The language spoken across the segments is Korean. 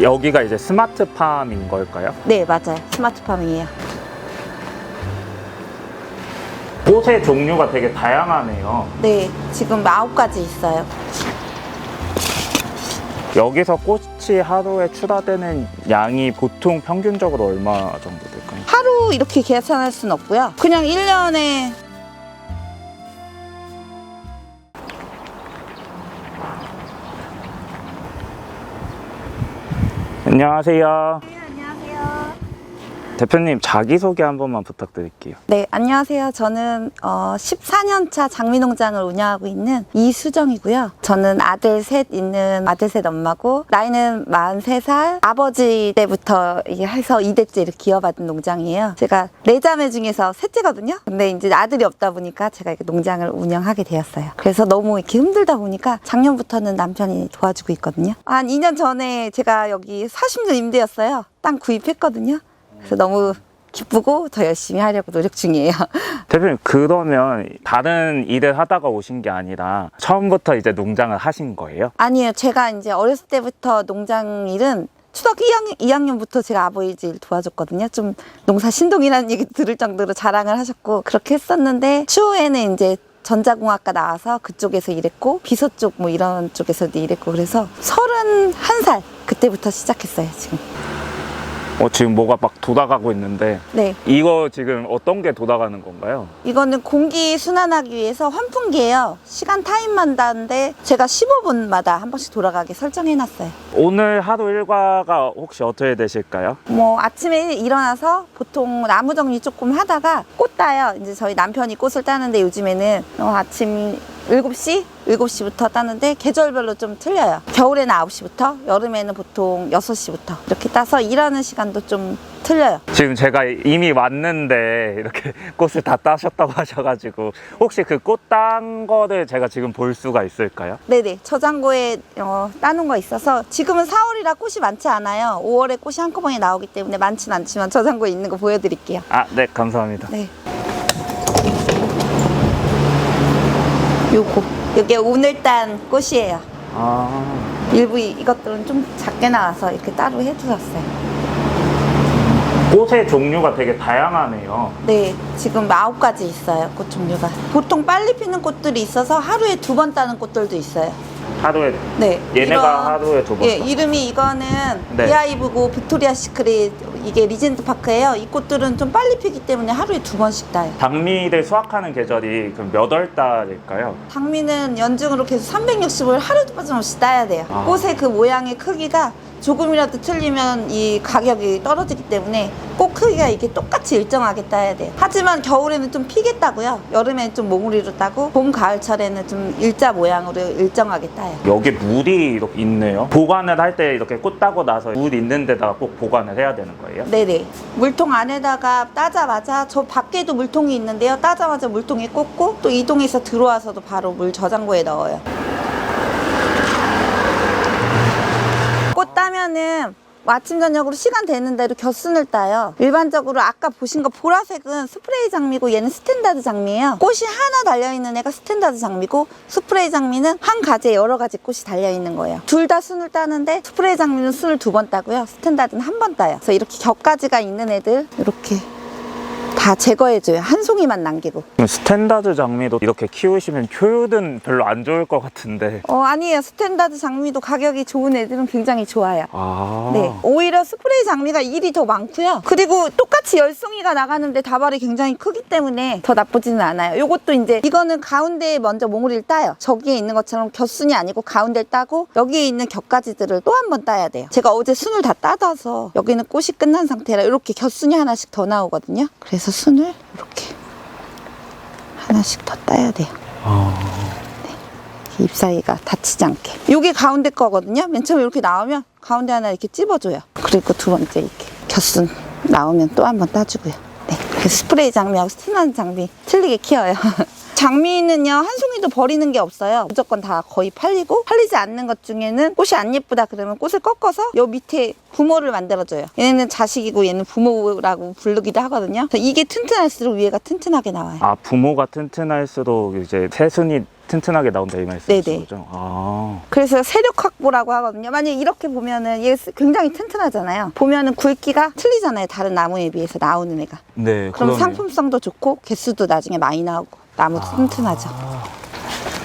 여기가 이제 스마트팜인 걸까요? 네, 맞아요. 스마트팜이에요. 꽃의 종류가 되게 다양하네요. 네, 지금 9가지 있어요. 여기서 꽃이 하루에 출하되는 양이 보통 평균적으로 얼마 정도 될까요? 하루 이렇게 계산할 수는 없고요. 그냥 1년에 안녕하세요. 네, 안녕하세요. 대표님 자기소개 한 번만 부탁드릴게요. 네, 안녕하세요. 저는 14년차 장미농장을 운영하고 있는 이수정이고요. 저는 아들 셋 있는 아들 셋 엄마고, 나이는 43살, 아버지 때부터 해서 2대째 이렇게 이어받은 농장이에요. 제가 4자매 중에서 셋째거든요. 근데 이제 아들이 없다 보니까 제가 이렇게 농장을 운영하게 되었어요. 그래서 너무 이렇게 힘들다 보니까 작년부터는 남편이 도와주고 있거든요. 한 2년 전에 제가 여기 40년 임대였어요. 땅 구입했거든요. 그래서 너무 기쁘고 더 열심히 하려고 노력 중이에요. 대표님 그러면 다른 일을 하다가 오신 게 아니라 처음부터 이제 농장을 하신 거예요? 아니에요. 제가 이제 어렸을 때부터 농장 일은 초등학교 2학년부터 제가 아버지 일 도와줬거든요. 좀 농사 신동이라는 얘기 들을 정도로 자랑을 하셨고 그렇게 했었는데, 추후에는 이제 전자공학과 나와서 그쪽에서 일했고, 비서 쪽 뭐 이런 쪽에서도 일했고, 그래서 31살 그때부터 시작했어요, 지금. 지금 뭐가 막 돌아가고 있는데, 네. 이거 지금 어떤 게 돌아가는 건가요? 이거는 공기 순환하기 위해서 환풍기예요. 시간 타임만다는데 제가 15분마다 한 번씩 돌아가게 설정해놨어요. 오늘 하루 일과가 혹시 어떻게 되실까요? 뭐 아침에 일어나서 보통 나무 정리 조금 하다가 꽃 따요. 이제 저희 남편이 꽃을 따는데 요즘에는 아침 7시? 7시부터 따는데 계절별로 좀 틀려요. 겨울에는 9시부터, 여름에는 보통 6시부터 이렇게 따서 일하는 시간도 좀 틀려요. 지금 제가 이미 왔는데 이렇게 꽃을 다 따셨다고 하셔가지고 혹시 그 꽃 딴 거를 제가 지금 볼 수가 있을까요? 네네, 저장고에 따는 거 있어서, 지금은 4월이라 꽃이 많지 않아요. 5월에 꽃이 한꺼번에 나오기 때문에 많진 않지만 저장고에 있는 거 보여드릴게요. 아, 네, 감사합니다. 네. 이게 오늘 딴 꽃이에요. 아, 일부 이것들은 좀 작게 나와서 이렇게 따로 해주셨어요. 꽃의 종류가 되게 다양하네요. 네, 지금 9가지 있어요, 꽃 종류가. 보통 빨리 피는 꽃들이 있어서 하루에 2번 따는 꽃들도 있어요. 하루에, 네, 얘네가 하루에 2번. 예, 이름이 이거는 네. 비하이브고 빅토리아 시크릿, 이게 리젠트 파크예요. 이 꽃들은 좀 빨리 피기 때문에 하루에 2번씩 따요. 장미를 수확하는 계절이 그럼 몇 월 달일까요? 장미는 연중으로 계속 360을 하루도 빠짐없이 따야 돼요. 아. 꽃의 그 모양의 크기가 조금이라도 틀리면 이 가격이 떨어지기 때문에 꽃 크기가 이게 똑같이 일정하게 따야 돼요. 하지만 겨울에는 좀 피겠다고요. 여름에는 좀 몽우리로 따고, 봄, 가을철에는 좀 일자 모양으로 일정하게 따요. 여기 물이 이렇게 있네요. 보관을 할 때 이렇게 꽃 따고 나서 물 있는 데다가 꼭 보관을 해야 되는 거예요? 네네. 물통 안에다가 따자마자, 저 밖에도 물통이 있는데요. 따자마자 물통에 꽂고, 또 이동해서 들어와서도 바로 물 저장고에 넣어요. 꽃 따면은 아침 저녁으로 시간 되는 대로 겨순을 따요. 일반적으로 아까 보신 거 보라색은 스프레이 장미고, 얘는 스탠다드 장미예요. 꽃이 하나 달려있는 애가 스탠다드 장미고, 스프레이 장미는 한 가지에 여러 가지 꽃이 달려있는 거예요. 둘 다 순을 따는데 스프레이 장미는 순을 2번 따고요, 스탠다드는 1번 따요. 그래서 이렇게 겹가지가 있는 애들 이렇게 다 제거해줘요. 한 송이만 남기고. 스탠다드 장미도 이렇게 키우시면 효율은 별로 안 좋을 것 같은데. 아니에요. 스탠다드 장미도 가격이 좋은 애들은 굉장히 좋아요. 아. 네, 오히려 스프레이 장미가 일이 더 많고요. 그리고 똑같이 10송이가 나가는데 다발이 굉장히 크기 때문에 더 나쁘지는 않아요. 요것도 이제, 이거는 가운데에 먼저 몽우리를 따요. 저기에 있는 것처럼 겹순이 아니고 가운데를 따고, 여기에 있는 겹가지들을 또 한 번 따야 돼요. 제가 어제 순을 다 따다서 여기는 꽃이 끝난 상태라 이렇게 겹순이 하나씩 더 나오거든요. 그래서 순을 이렇게 하나씩 더 따야 돼요. 네, 잎 사이가 다치지 않게. 요게 가운데 거거든요. 맨 처음에 이렇게 나오면 가운데 하나 이렇게 찝어줘요. 그리고 두 번째 이렇게 겹순 나오면 또 한 번 따주고요. 네, 그래서 스프레이 장미하고 스탠다드 장미 틀리게 키워요. 장미는요, 한 송이도 버리는 게 없어요. 무조건 다 거의 팔리고, 팔리지 않는 것 중에는 꽃이 안 예쁘다 그러면 꽃을 꺾어서 요 밑에 부모를 만들어줘요. 얘는 자식이고 얘는 부모라고 부르기도 하거든요. 그래서 이게 튼튼할수록 위에가 튼튼하게 나와요. 아, 부모가 튼튼할수록 이제 새순이 튼튼하게 나온다 이 말씀이신 네네. 거죠? 아. 그래서 세력 확보라고 하거든요. 만약에 이렇게 보면은 얘 굉장히 튼튼하잖아요. 보면은 굵기가 틀리잖아요. 다른 나무에 비해서 나오는 애가. 네. 그럼 그러네요. 상품성도 좋고 개수도 나중에 많이 나오고 나무도 튼튼하죠. 아.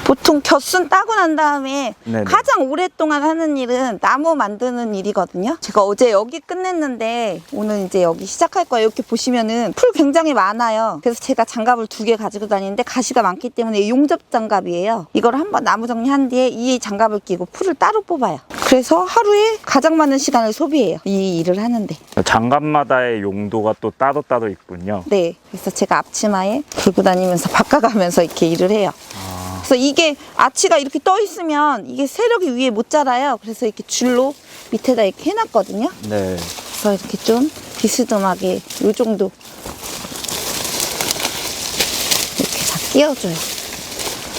보통 겨순 따고 난 다음에 네네. 가장 오랫동안 하는 일은 나무 만드는 일이거든요. 제가 어제 여기 끝냈는데 오늘 이제 여기 시작할 거예요. 이렇게 보시면은 풀 굉장히 많아요. 그래서 제가 장갑을 2개 가지고 다니는데 가시가 많기 때문에 용접 장갑이에요. 이걸 한번 나무 정리한 뒤에 이 장갑을 끼고 풀을 따로 뽑아요. 그래서 하루에 가장 많은 시간을 소비해요. 이 일을 하는데. 장갑마다의 용도가 또 따로 있군요. 네. 그래서 제가 앞치마에 들고 다니면서 바꿔가면서 이렇게 일을 해요. 그래서 이게 아치가 이렇게 떠 있으면 이게 세력이 위에 못 자라요. 그래서 이렇게 줄로 밑에다 이렇게 해놨거든요. 네. 그래서 이렇게 좀 비스듬하게 요 정도 이렇게 다 끼워줘요.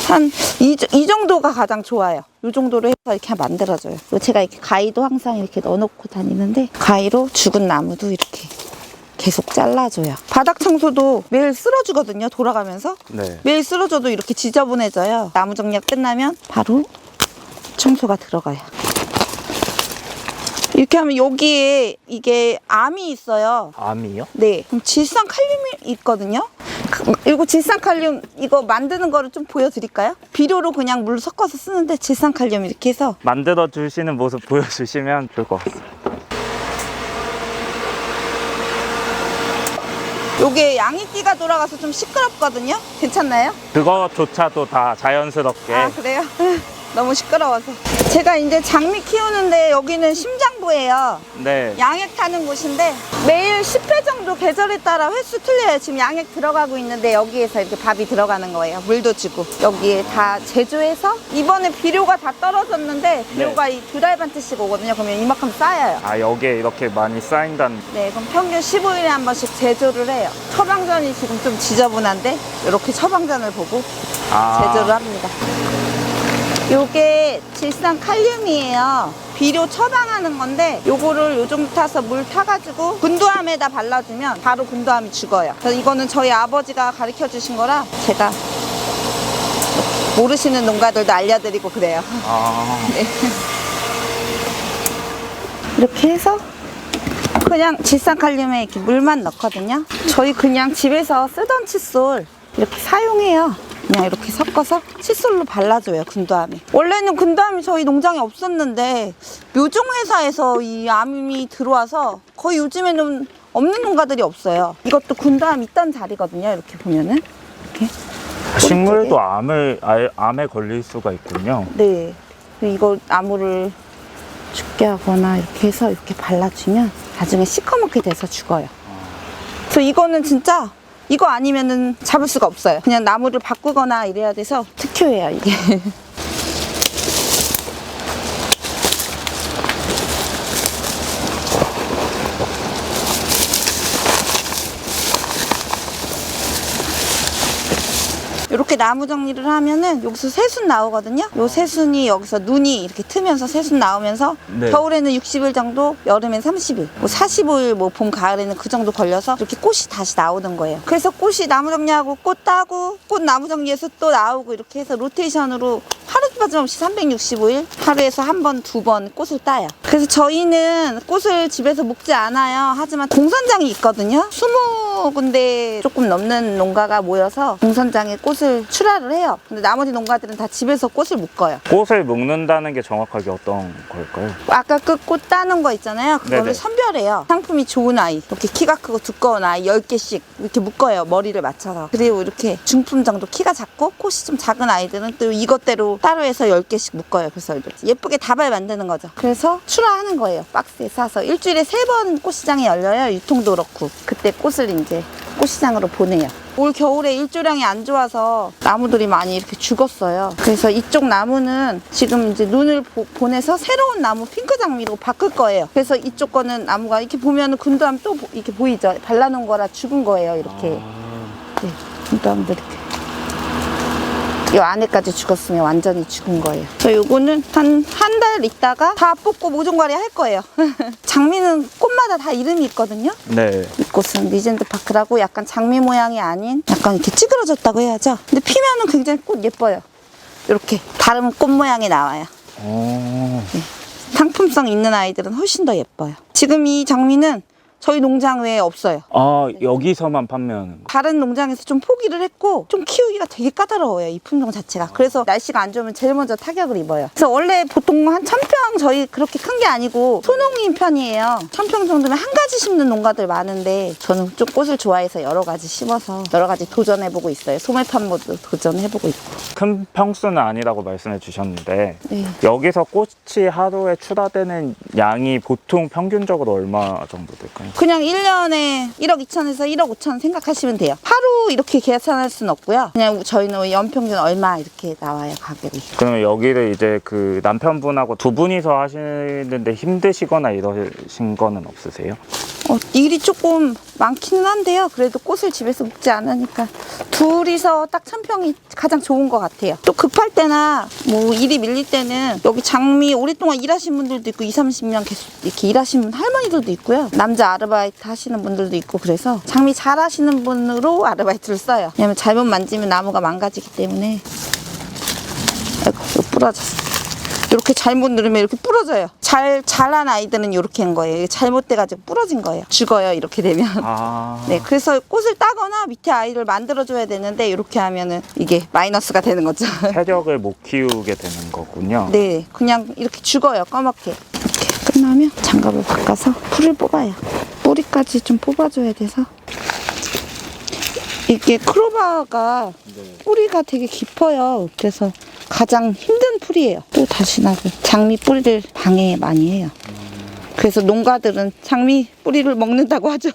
한 이 정도가 가장 좋아요. 요 정도로 해서 이렇게 만들어줘요. 그리고 제가 이렇게 가위도 항상 이렇게 넣어놓고 다니는데 가위로 죽은 나무도 이렇게 계속 잘라줘요. 바닥 청소도 매일 쓸어주거든요. 돌아가면서. 네. 매일 쓸어줘도 이렇게 지저분해져요. 나무 정리가 끝나면 바로 청소가 들어가요. 이렇게 하면 여기에 이게 암이 있어요. 암이요? 네. 그럼 질산칼륨이 있거든요. 이거 질산칼륨 이거 만드는 거를 좀 보여드릴까요? 비료로 그냥 물 섞어서 쓰는데 질산칼륨 이렇게 해서 만들어 주시는 모습 보여주시면 좋을 것 같습니다. 요게 양이끼가 돌아가서 좀 시끄럽거든요. 괜찮나요? 그거조차도 다 자연스럽게. 아 그래요? 너무 시끄러워서. 제가 이제 장미 키우는데 여기는 심장부예요. 네. 양액 타는 곳인데 매일 10회 정도 계절에 따라 횟수 틀려요. 지금 양액 들어가고 있는데 여기에서 이렇게 밥이 들어가는 거예요. 물도 주고 여기에 다 제조해서 이번에 비료가 다 떨어졌는데 비료가 이 2달 반트씩 오거든요. 그러면 이만큼 쌓여요. 아, 여기에 이렇게 많이 쌓인다는. 네, 그럼 평균 15일에 한 번씩 제조를 해요. 처방전이 지금 좀 지저분한데 이렇게 처방전을 보고 제조를 합니다. 요게 질산 칼륨이에요. 비료 처방하는 건데 요거를 요 정도 타서 물 타가지고 군두암에다 발라주면 바로 군두암이 죽어요. 그래서 이거는 저희 아버지가 가르쳐 주신 거라 제가 모르시는 농가들도 알려드리고 그래요. 아. 네. 이렇게 해서 그냥 질산칼륨에 이렇게 물만 넣거든요. 저희 그냥 집에서 쓰던 칫솔 이렇게 사용해요. 그냥 이렇게 섞어서 칫솔로 발라줘요. 군두암에. 원래는 군두암이 저희 농장에 없었는데 묘종회사에서 이 암이 들어와서 거의 요즘에는 없는 농가들이 없어요. 이것도 군두암 있던 자리거든요. 이렇게 보면은 이렇게 식물도 암에 걸릴 수가 있군요. 네. 이거 나무를 죽게 하거나 이렇게 해서 이렇게 발라주면 나중에 시커멓게 돼서 죽어요. 그래서 이거는 진짜 이거 아니면은 잡을 수가 없어요. 그냥 나무를 바꾸거나 이래야 돼서 특효예요, 이게. 이렇게 나무 정리를 하면은 여기서 새순 나오거든요. 요 새순이 여기서 눈이 이렇게 트면서 새순 나오면서 네. 겨울에는 60일 정도, 여름엔 30일, 뭐 45일, 뭐 봄, 가을에는 그 정도 걸려서 이렇게 꽃이 다시 나오는 거예요. 그래서 꽃이 나무 정리하고 꽃 따고 꽃 나무 정리해서 또 나오고 이렇게 해서 로테이션으로 하루 빠짐없이 365일 하루에서 한 번, 2번 꽃을 따요. 그래서 저희는 꽃을 집에서 묶지 않아요. 하지만 공선장이 있거든요. 20군데 조금 넘는 농가가 모여서 공선장에 꽃을 출하를 해요. 근데 나머지 농가들은 다 집에서 꽃을 묶어요. 꽃을 묶는다는 게 정확하게 어떤 걸까요? 아까 그 꽃 따는 거 있잖아요. 그거를 네네. 선별해요. 상품이 좋은 아이, 이렇게 키가 크고 두꺼운 아이 10개씩 이렇게 묶어요. 머리를 맞춰서. 그리고 이렇게 중품 정도 키가 작고 꽃이 좀 작은 아이들은 또 이것대로 따로 해서 10개씩 묶어요. 그래서 이렇게 예쁘게 다발 만드는 거죠. 그래서 출하하는 거예요. 박스에 싸서. 일주일에 3번 꽃시장이 열려요. 유통도 그렇고. 그때 꽃을 이제 꽃시장으로 보내요. 올 겨울에 일조량이 안 좋아서 나무들이 많이 이렇게 죽었어요. 그래서 이쪽 나무는 지금 이제 눈을 보내서 새로운 나무 핑크 장미로 바꿀 거예요. 그래서 이쪽 거는 나무가 이렇게 보면은 군두암 또 이렇게 보이죠? 발라놓은 거라 죽은 거예요. 이렇게. 네, 군두암도 이렇게. 이 안에까지 죽었으면 완전히 죽은 거예요. 저 요거는 한 달 있다가 다 뽑고 모종과리 할 거예요. 장미는 꽃마다 다 이름이 있거든요. 네. 이 꽃은 리젠드 파크라고 약간 장미 모양이 아닌 약간 이렇게 찌그러졌다고 해야죠. 근데 피면은 굉장히 꽃 예뻐요. 이렇게 다른 꽃 모양이 나와요. 오. 상품성 있는 아이들은 훨씬 더 예뻐요. 지금 이 장미는 저희 농장 외에 없어요. 아, 여기서만 판매하는 거. 다른 농장에서 좀 포기를 했고 좀 키우기가 되게 까다로워요, 이 품종 자체가. 그래서 날씨가 안 좋으면 제일 먼저 타격을 입어요. 그래서 원래 보통 한 1000평 저희 그렇게 큰 게 아니고 소농인 편이에요. 1000평 정도면 한 가지 심는 농가들 많은데 저는 좀 꽃을 좋아해서 여러 가지 심어서 여러 가지 도전해보고 있어요. 소매판모도 도전해보고 있고. 큰 평수는 아니라고 말씀해 주셨는데 네. 여기서 꽃이 하루에 출하되는 양이 보통 평균적으로 얼마 정도 될까요? 그냥 1년에 1억 2천에서 1억 5천 생각하시면 돼요. 하루 이렇게 계산할 수는 없고요. 그냥 저희는 연평균 얼마 이렇게 나와요, 가격이. 그러면 여기를 이제 그 남편분하고 두 분이서 하시는데 힘드시거나 이러신 거는 없으세요? 일이 조금 많기는 한데요. 그래도 꽃을 집에서 묶지 않으니까 둘이서 딱 1000평이 가장 좋은 것 같아요. 또 급할 때나 뭐 일이 밀릴 때는 여기 장미 오랫동안 일하신 분들도 있고 20, 30년 계속 이렇게 일하신 할머니들도 있고요. 남자 아르바이트 하시는 분들도 있고 그래서 장미 잘 하시는 분으로 아르바이트를 써요. 왜냐면 잘못 만지면 나무가 망가지기 때문에. 아이고, 이거 부러졌어. 이렇게 잘못 누르면 이렇게 부러져요. 잘한 아이들은 이렇게 한 거예요. 잘못돼가지고 부러진 거예요. 죽어요, 이렇게 되면. 아. 네, 그래서 꽃을 따거나 밑에 아이를 만들어줘야 되는데 이렇게 하면은 이게 마이너스가 되는 거죠. 체력을 못 키우게 되는 거군요. 네, 그냥 이렇게 죽어요, 까맣게. 이렇게 끝나면 장갑을 바꿔서 풀을 뽑아요. 뿌리까지 좀 뽑아줘야 돼서. 이게 크로바가 뿌리가 되게 깊어요. 그래서 가장 힘든 풀이에요. 또 다시 나도 장미 뿌리를 방해 많이 해요. 그래서 농가들은 장미 뿌리를 먹는다고 하죠.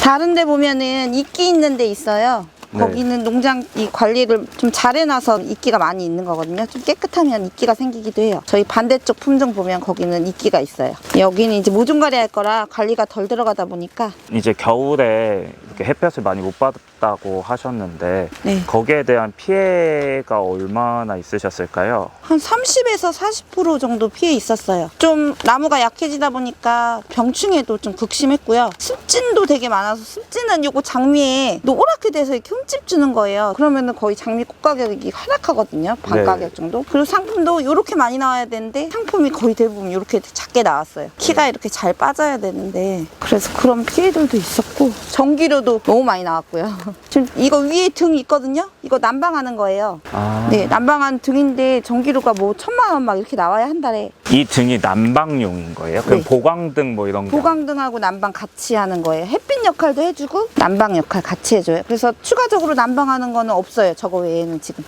다른 데 보면은 이끼 있는 데 있어요. 네. 거기는 농장 이 관리를 좀 잘 해놔서 이끼가 많이 있는 거거든요. 좀 깨끗하면 이끼가 생기기도 해요. 저희 반대쪽 품종 보면 거기는 이끼가 있어요. 여기는 이제 모종갈이 할 거라 관리가 덜 들어가다 보니까. 이제 겨울에 이렇게 햇볕을 많이 못 받았다고 하셨는데 네. 거기에 대한 피해가 얼마나 있으셨을까요? 한 30에서 40% 정도 피해 있었어요. 좀 나무가 약해지다 보니까 병충해도 좀 극심했고요. 습진도 되게 많아서 습진은 요거 장미에 노랗게 돼서 이렇게 흠집 주는 거예요. 그러면은 거의 장미 꽃 가격이 하락하거든요. 반 네. 가격 정도. 그리고 상품도 이렇게 많이 나와야 되는데 상품이 거의 대부분 이렇게 작게 나왔어요. 키가 이렇게 잘 빠져야 되는데 그래서 그런 피해들도 있었고 전기료도 너무 많이 나왔고요. 지금 이거 위에 등 있거든요. 이거 난방하는 거예요. 아. 네, 난방한 등인데 전기료가 뭐 1000만 원 막 이렇게 나와야 한 달에. 이 등이 난방용인 거예요? 그럼 네. 보강등 뭐 이런 게 보강등하고 난방 같이 하는 거예요. 햇빛 역할도 해주고 난방 역할 같이 해줘요. 그래서 추가적으로 난방하는 거는 없어요. 저거 외에는 지금.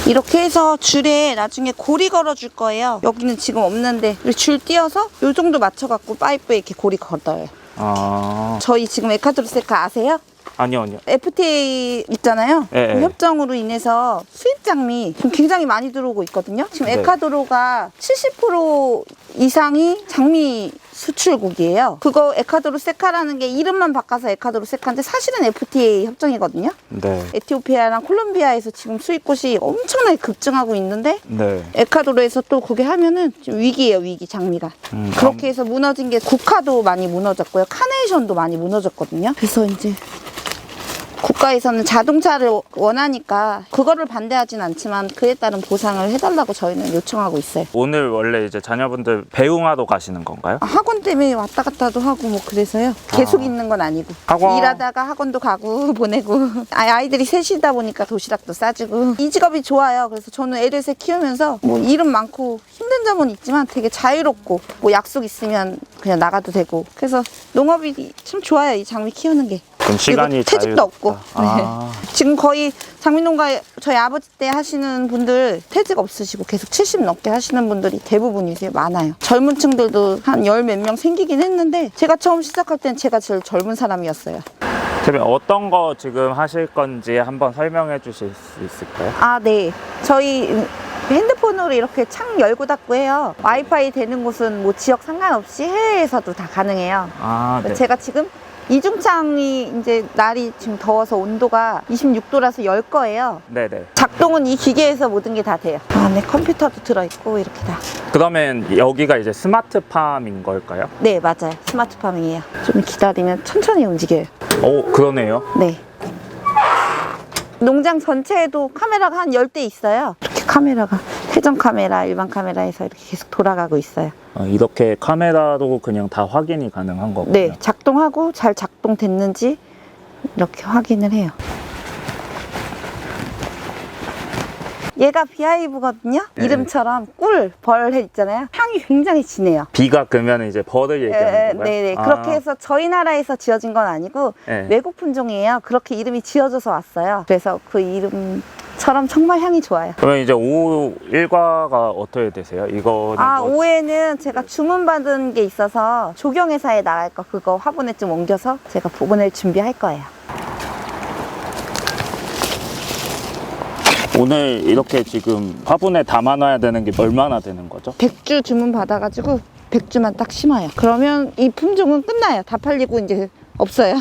이렇게 해서 줄에 나중에 고리 걸어줄 거예요. 여기는 지금 없는데 줄 띄어서 요 정도 맞춰갖고 파이프에 이렇게 고리 걸어요. 아. 저희 지금 에카드로세카 아세요? 아니요. FTA 있잖아요. 네, 그 네. 협정으로 인해서 수입 장미 지금 굉장히 많이 들어오고 있거든요. 지금 네. 에콰도르가 70% 이상이 장미 수출국이에요. 그거 에콰도르 세카라는 게 이름만 바꿔서 에콰도르 세카인데 사실은 FTA 협정이거든요. 네. 에티오피아랑 콜롬비아에서 지금 수입꽃이 엄청나게 급증하고 있는데 네. 에콰도르에서 또 그게 하면은 좀 위기예요, 위기 장미가. 그렇게 해서 무너진 게 국화도 많이 무너졌고요. 카네이션도 많이 무너졌거든요. 그래서 이제 국가에서는 자동차를 원하니까 그거를 반대하진 않지만 그에 따른 보상을 해달라고 저희는 요청하고 있어요. 오늘 원래 이제 자녀분들 배웅하러 가시는 건가요? 학원 때문에 왔다 갔다도 하고 뭐 그래서요. 계속 있는 건 아니고. 학원. 일하다가 학원도 가고 보내고. 아이들이 셋이다 보니까 도시락도 싸주고. 이 직업이 좋아요. 그래서 저는 애를 셋 키우면서 뭐 일은 많고 힘든 점은 있지만 되게 자유롭고 뭐 약속 있으면 그냥 나가도 되고. 그래서 농업이 참 좋아요. 이 장미 키우는 게. 그럼 시간이 그리고 퇴직도 자유롭다. 없고. 아. 네. 지금 거의 장미농가 저희 아버지 때 하시는 분들 퇴직 없으시고 계속 70 넘게 하시는 분들이 대부분이세요. 많아요. 젊은 층들도 한 열 몇 명 생기긴 했는데 제가 처음 시작할 땐 제가 제일 젊은 사람이었어요. 그러면 어떤 거 지금 하실 건지 한번 설명해 주실 수 있을까요? 아, 네. 저희 핸드폰으로 이렇게 창 열고 닫고 해요. 와이파이 되는 곳은 뭐 지역 상관없이 해외에서도 다 가능해요. 아, 네. 제가 지금 이중창이 이제 날이 지금 더워서 온도가 26도라서 열 거예요. 네네. 작동은 이 기계에서 모든 게 다 돼요. 안에 컴퓨터도 들어있고 이렇게 다. 그러면 여기가 이제 스마트팜인 걸까요? 네, 맞아요. 스마트팜이에요. 좀 기다리면 천천히 움직여요. 오, 그러네요. 네. 농장 전체에도 카메라가 한 10대 있어요. 이렇게 카메라가 회전 카메라, 일반 카메라에서 이렇게 계속 돌아가고 있어요. 이렇게 카메라로 그냥 다 확인이 가능한 거군요. 네, 작동하고 잘 작동됐는지 이렇게 확인을 해요. 얘가 비하이브거든요. 네. 이름처럼 꿀, 벌 있잖아요. 향이 굉장히 진해요. 비가 그러면 이제 벌을 얘기하는 건가요? 네네. 그렇게 해서 저희 나라에서 지어진 건 아니고 네. 외국 품종이에요. 그렇게 이름이 지어져서 왔어요. 그래서 그 이름처럼 정말 향이 좋아요. 그러면 이제 5 일과가 어떻게 되세요? 이거는 올해는 제가 주문받은 게 있어서 조경회사에 나갈 거 그거 화분에 좀 옮겨서 제가 보낼 준비할 거예요. 오늘 이렇게 지금 화분에 담아놔야 되는 게 얼마나 되는 거죠? 100주 주문 받아가지고 100주만 딱 심어요. 그러면 이 품종은 끝나요. 다 팔리고 이제 없어요.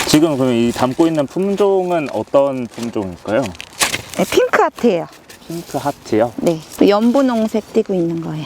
지금 그럼 이 담고 있는 품종은 어떤 품종일까요? 네, 핑크 하트예요. 핑크 하트요? 네, 또 연분홍색 띄고 있는 거예요.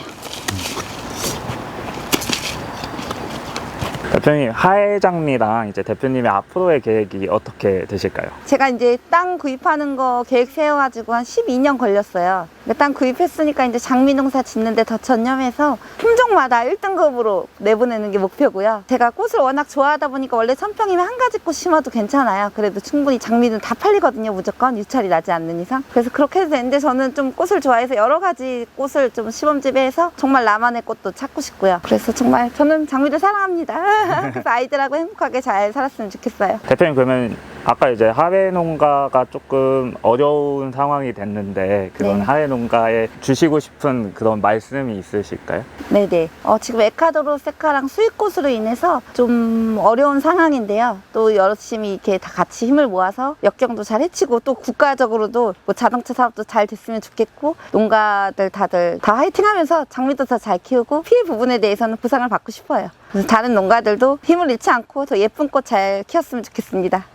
대표님, 하회장미랑 이제 대표님의 앞으로의 계획이 어떻게 되실까요? 제가 이제 땅 구입하는 거 계획 세워가지고 한 12년 걸렸어요. 땅 구입했으니까 이제 장미 농사 짓는데 더 전념해서 품종마다 1등급으로 내보내는 게 목표고요. 제가 꽃을 워낙 좋아하다 보니까 원래 1000평이면 한 가지 꽃 심어도 괜찮아요. 그래도 충분히 장미는 다 팔리거든요. 무조건 유찰이 나지 않는 이상. 그래서 그렇게 해도 되는데 저는 좀 꽃을 좋아해서 여러 가지 꽃을 좀 시범집에서 정말 나만의 꽃도 찾고 싶고요. 그래서 정말 저는 장미를 사랑합니다. 그래서 아이들하고 행복하게 잘 살았으면 좋겠어요. 대표님, 그러면 아까 이제 하회 농가가 조금 어려운 상황이 됐는데 그런 네. 하회 농가에 주시고 싶은 그런 말씀이 있으실까요? 네네. 지금 에카도로 세카랑 수입꽃으로 인해서 좀 어려운 상황인데요. 또 열심히 이렇게 다 같이 힘을 모아서 역경도 잘 해치고 또 국가적으로도 뭐 자동차 사업도 잘 됐으면 좋겠고 농가들 다들 다 화이팅 하면서 장미도 더 잘 키우고 피해 부분에 대해서는 보상을 받고 싶어요. 그래서 다른 농가들도 힘을 잃지 않고 더 예쁜 꽃 잘 키웠으면 좋겠습니다.